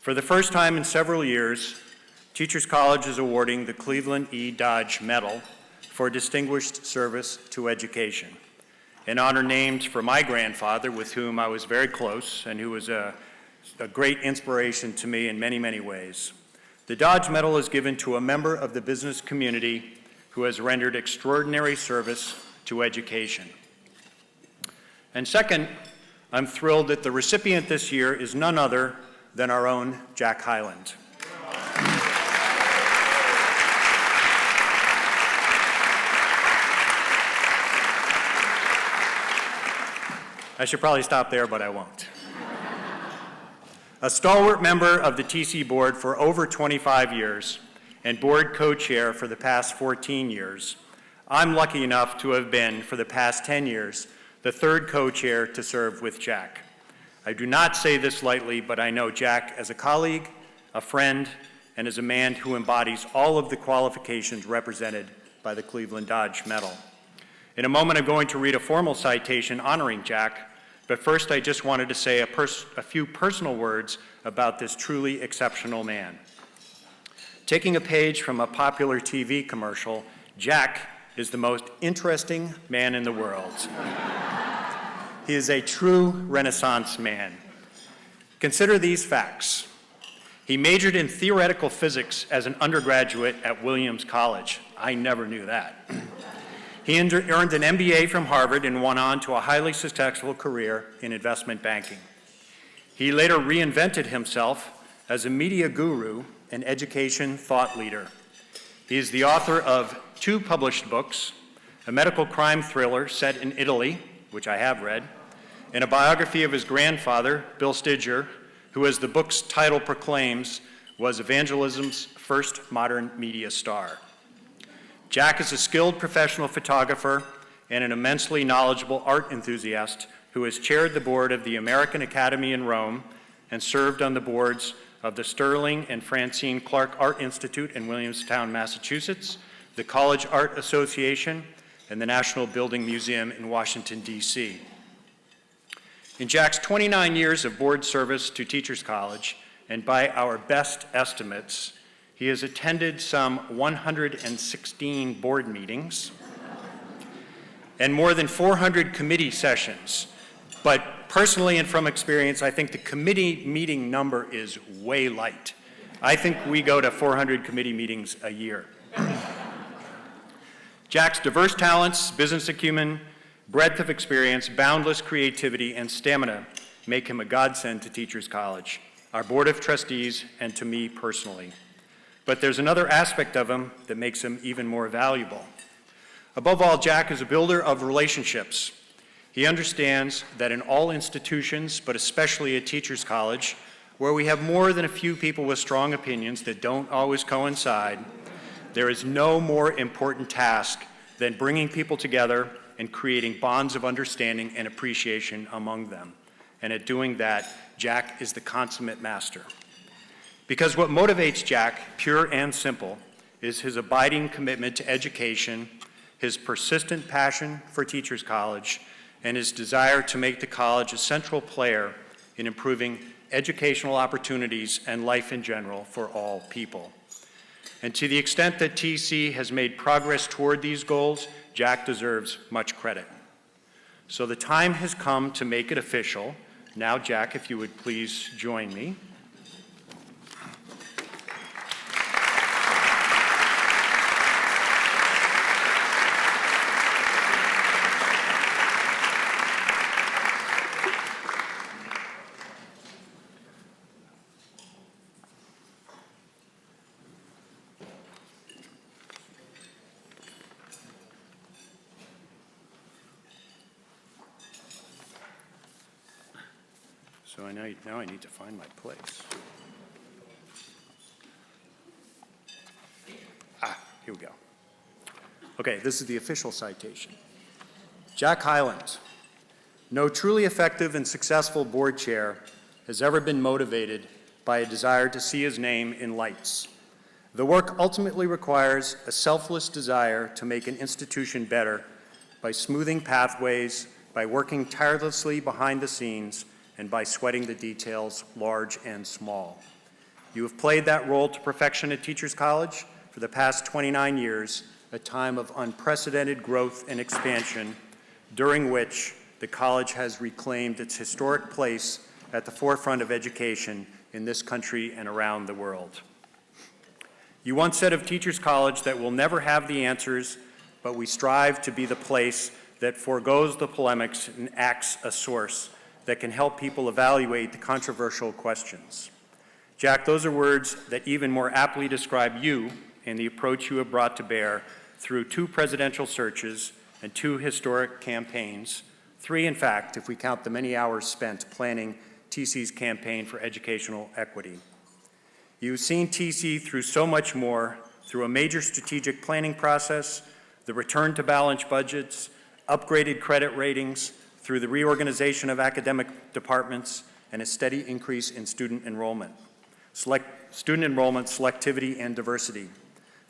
For the first time in several years, Teachers College is awarding the Cleveland E. Dodge Medal for distinguished service to education, an honor named for my grandfather, with whom I was very close and who was a great inspiration to me in many, many ways. The Dodge Medal is given to a member of the business community who has rendered extraordinary service to education. And second, I'm thrilled that the recipient this year is none other than our own Jack Hyland. I should probably stop there, but I won't. A stalwart member of the TC board for over 25 years and board co-chair for the past 14 years, I'm lucky enough to have been, for the past 10 years, the third co-chair to serve with Jack. I do not say this lightly, but I know Jack as a colleague, a friend, and as a man who embodies all of the qualifications represented by the Cleveland Dodge Medal. In a moment, I'm going to read a formal citation honoring Jack, but first I just wanted to say a few personal words about this truly exceptional man. Taking a page from a popular TV commercial, Jack is the most interesting man in the world. He is a true Renaissance man. Consider these facts. He majored in theoretical physics as an undergraduate at Williams College. I never knew that. He earned an MBA from Harvard and went on to a highly successful career in investment banking. He later reinvented himself as a media guru and education thought leader. He is the author of 2 published books, a medical crime thriller set in Italy, which I have read, and a biography of his grandfather, Bill Stidger, who, as the book's title proclaims, was evangelism's first modern media star. Jack is a skilled professional photographer and an immensely knowledgeable art enthusiast who has chaired the board of the American Academy in Rome and served on the boards of the Sterling and Francine Clark Art Institute in Williamstown, Massachusetts, the College Art Association, and the National Building Museum in Washington, D.C. In Jack's 29 years of board service to Teachers College, and by our best estimates, he has attended some 116 board meetings and more than 400 committee sessions. But personally and from experience, I think the committee meeting number is way light. I think we go to 400 committee meetings a year. Jack's diverse talents, business acumen, breadth of experience, boundless creativity, and stamina make him a godsend to Teachers College, our Board of Trustees, and to me personally. But there's another aspect of him that makes him even more valuable. Above all, Jack is a builder of relationships. He understands that in all institutions, but especially at Teachers College, where we have more than a few people with strong opinions that don't always coincide, there is no more important task than bringing people together and creating bonds of understanding and appreciation among them. And at doing that, Jack is the consummate master. Because what motivates Jack, pure and simple, is his abiding commitment to education, his persistent passion for Teachers College, and his desire to make the college a central player in improving educational opportunities and life in general for all people. And to the extent that TC has made progress toward these goals, Jack deserves much credit. So the time has come to make it official. Now, Jack, if you would please join me. So now I need to find my place. Here we go. Okay, this is the official citation. Jack Hyland. No truly effective and successful board chair has ever been motivated by a desire to see his name in lights. The work ultimately requires a selfless desire to make an institution better by smoothing pathways, by working tirelessly behind the scenes, and by sweating the details, large and small. You have played that role to perfection at Teachers College for the past 29 years, a time of unprecedented growth and expansion, during which the college has reclaimed its historic place at the forefront of education in this country and around the world. You once said of Teachers College that we'll never have the answers, but we strive to be the place that forgoes the polemics and acts a source that can help people evaluate the controversial questions. Jack, those are words that even more aptly describe you and the approach you have brought to bear through 2 presidential searches and 2 historic campaigns, 3 in fact, if we count the many hours spent planning TC's campaign for educational equity. You've seen TC through so much more, through a major strategic planning process, the return to balanced budgets, upgraded credit ratings, through the reorganization of academic departments, and a steady increase in student enrollment, selectivity, and diversity.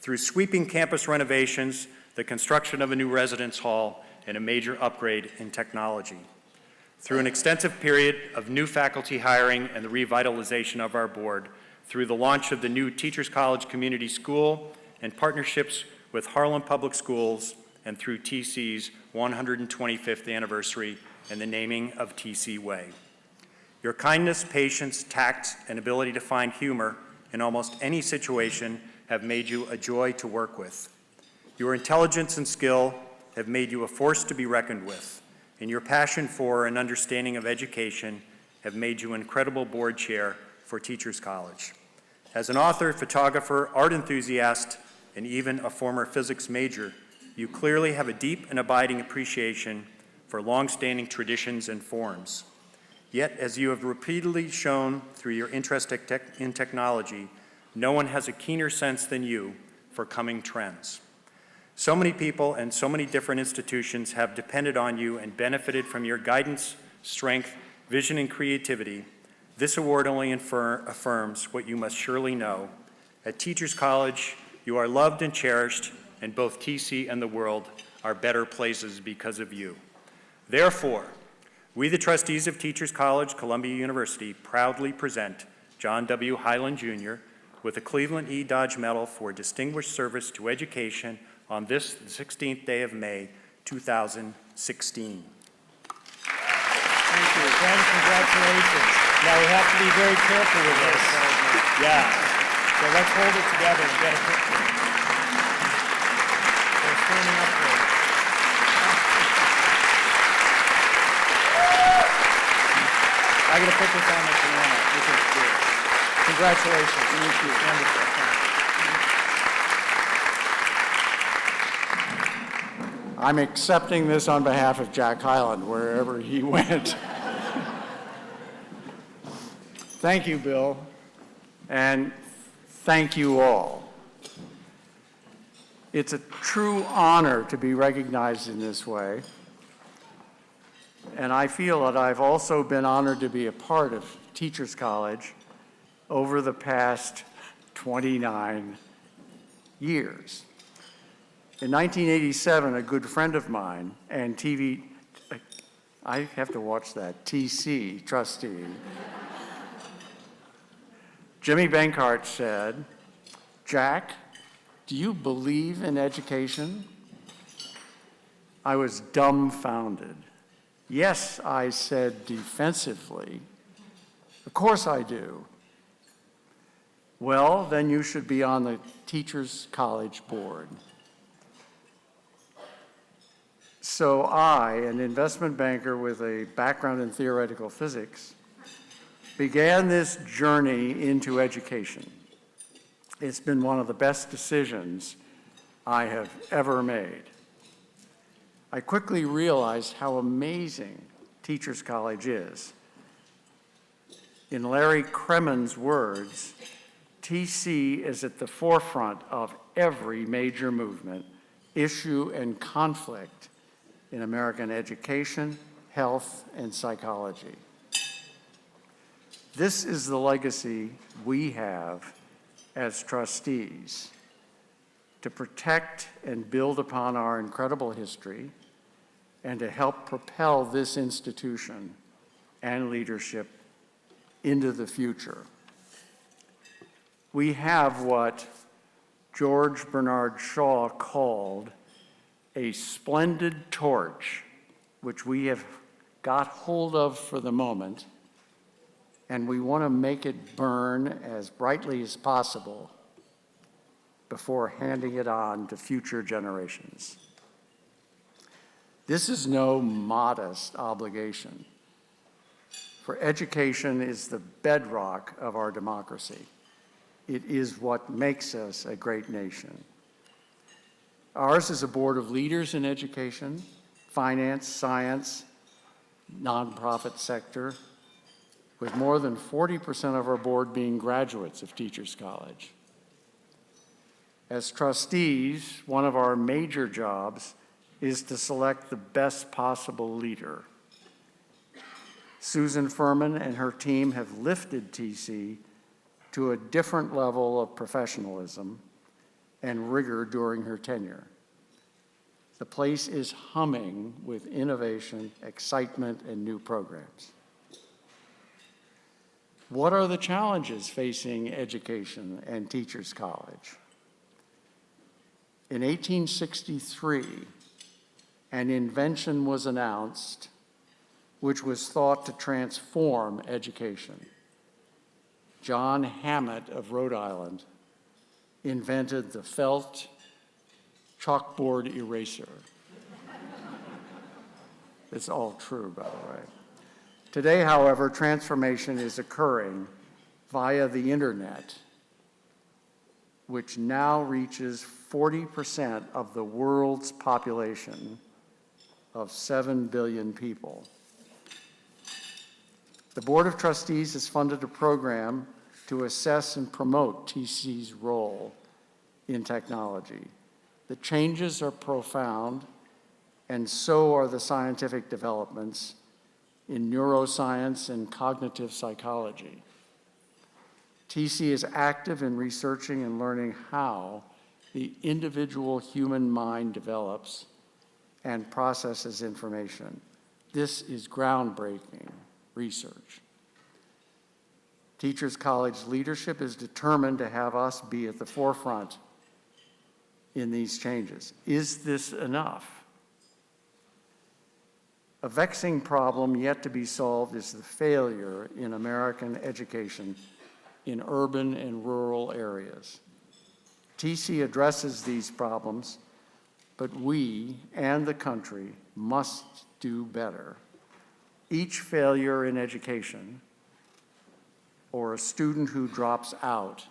Through sweeping campus renovations, the construction of a new residence hall, and a major upgrade in technology. Through an extensive period of new faculty hiring and the revitalization of our board, through the launch of the new Teachers College Community School and partnerships with Harlem Public Schools, and through TC's 125th anniversary and the naming of TC Way. Your kindness, patience, tact, and ability to find humor in almost any situation have made you a joy to work with. Your intelligence and skill have made you a force to be reckoned with, and your passion for and understanding of education have made you an incredible board chair for Teachers College. As an author, photographer, art enthusiast, and even a former physics major, you clearly have a deep and abiding appreciation for long-standing traditions and forms. Yet, as you have repeatedly shown through your interest in technology, no one has a keener sense than you for coming trends. So many people and so many different institutions have depended on you and benefited from your guidance, strength, vision, and creativity. This award only affirms what you must surely know. At Teachers College, you are loved and cherished, and both TC and the world are better places because of you. Therefore, we, the trustees of Teachers College, Columbia University, proudly present John W. Hyland, Jr. with a Cleveland E. Dodge Medal for Distinguished Service to Education on this, the 16th day of May, 2016. Thank you. Friends, congratulations. Now we have to be very careful with this. Yeah. So let's hold it together and get a picture. They're standing up for it. I'm going to put this on the piano. This is good. Congratulations. Thank you. Wonderful. I'm accepting this on behalf of Jack Hyland, wherever he went. Thank you, Bill, and thank you all. It's a true honor to be recognized in this way, and I feel that I've also been honored to be a part of Teachers College over the past 29 years. In 1987, a good friend of mine and I have to watch that, TC, Trustee, Jimmy Benkhart said, "Jack, do you believe in education?" I was dumbfounded. "Yes," I said defensively. "Of course I do." "Well, then you should be on the Teachers College board." So I, an investment banker with a background in theoretical physics, began this journey into education. It's been one of the best decisions I have ever made. I quickly realized how amazing Teachers College is. In Larry Kremen's words, TC is at the forefront of every major movement, issue, and conflict in American education, health, and psychology. This is the legacy we have as trustees, to protect and build upon our incredible history and to help propel this institution and leadership into the future. we have what George Bernard Shaw called a splendid torch, which we have got hold of for the moment, and we want to make it burn as brightly as possible before handing it on to future generations. This is no modest obligation, for education is the bedrock of our democracy. It is what makes us a great nation. Ours is a board of leaders in education, finance, science, nonprofit sector, with more than 40% of our board being graduates of Teachers College. As trustees, one of our major jobs is to select the best possible leader. Susan Furman and her team have lifted TC to a different level of professionalism and rigor during her tenure. The place is humming with innovation, excitement, and new programs. What are the challenges facing education and Teachers College? In 1863, an invention was announced which was thought to transform education. John Hammett of Rhode Island invented the felt chalkboard eraser. It's all true, by the way. Today, however, transformation is occurring via the internet, which now reaches 40% of the world's population of 7 billion people. The Board of Trustees has funded a program to assess and promote TC's role in technology. The changes are profound, and so are the scientific developments in neuroscience and cognitive psychology. TC is active in researching and learning how the individual human mind develops and processes information. This is groundbreaking research. Teachers College leadership is determined to have us be at the forefront in these changes. Is this enough? A vexing problem yet to be solved is the failure in American education in urban and rural areas. TC addresses these problems, but we and the country must do better. Each failure in education or a student who drops out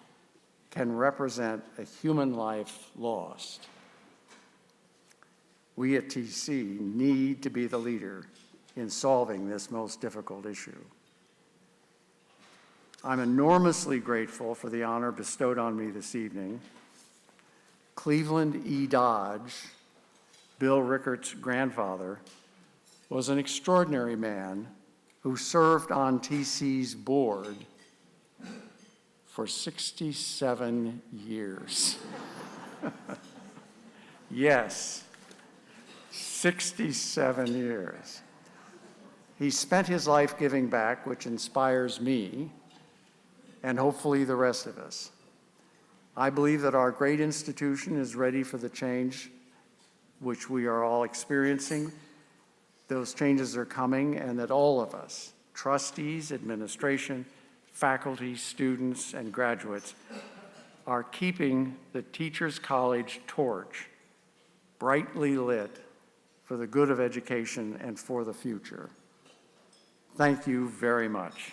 can represent a human life lost. We at TC need to be the leader in solving this most difficult issue. I'm enormously grateful for the honor bestowed on me this evening. Cleveland E. Dodge, Bill Rickert's grandfather, was an extraordinary man who served on TC's board for 67 years. Yes, 67 years. He spent his life giving back, which inspires me and hopefully the rest of us. I believe that our great institution is ready for the change which we are all experiencing. Those changes are coming, and that all of us, trustees, administration, faculty, students, and graduates, are keeping the Teachers College torch brightly lit for the good of education and for the future. Thank you very much.